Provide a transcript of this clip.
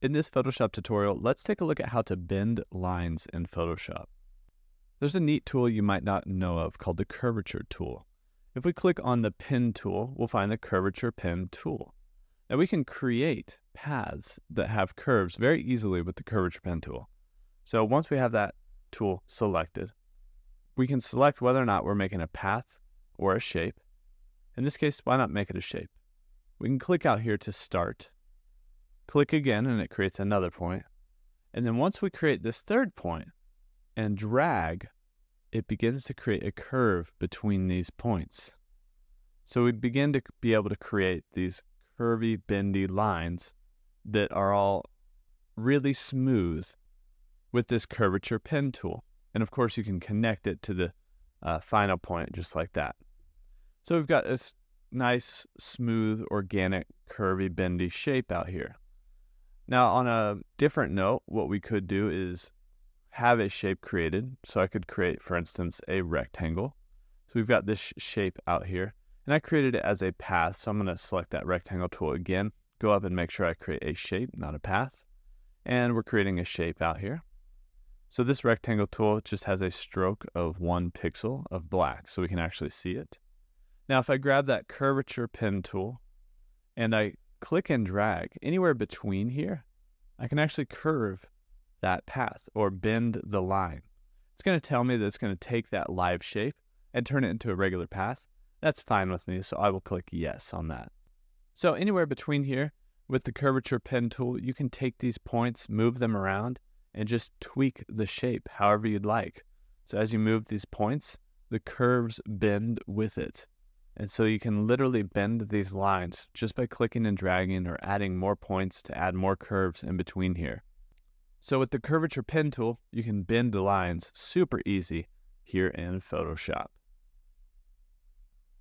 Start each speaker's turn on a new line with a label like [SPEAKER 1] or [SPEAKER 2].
[SPEAKER 1] In this Photoshop tutorial, let's take a look at how to bend lines in Photoshop. There's a neat tool you might not know of called the curvature tool. If we click on the pen tool, we'll find the curvature pen tool. Now we can create paths that have curves very easily with the curvature pen tool. So once we have that tool selected, we can select whether or not we're making a path or a shape. In this case, why not make it a shape? We can click out here to start. Click again and it creates another point. And then once we create this third point and drag, it begins to create a curve between these points. So we begin to be able to create these curvy, bendy lines that are all really smooth with this curvature pen tool. And of course you can connect it to the final point just like that. So we've got this nice, smooth, organic, curvy, bendy shape out here. Now, on a different note, what we could do is have a shape created. So I could create, for instance, a rectangle. So we've got this shape out here, and I created it as a path. So I'm going to select that rectangle tool again, go up and make sure I create a shape, not a path. And we're creating a shape out here. So this rectangle tool just has a stroke of 1 pixel of black, so we can actually see it. Now, if I grab that curvature pen tool and I click and drag anywhere between here, I can actually curve that path or bend the line. It's going to tell me that it's going to take that live shape and turn it into a regular path. That's fine with me, so I will click yes on that. So anywhere between here with the curvature pen tool, you can take these points, move them around, and just tweak the shape however you'd like. So as you move these points, the curves bend with it. And so you can literally bend these lines just by clicking and dragging or adding more points to add more curves in between here. So with the curvature pen tool, you can bend the lines super easy here in Photoshop.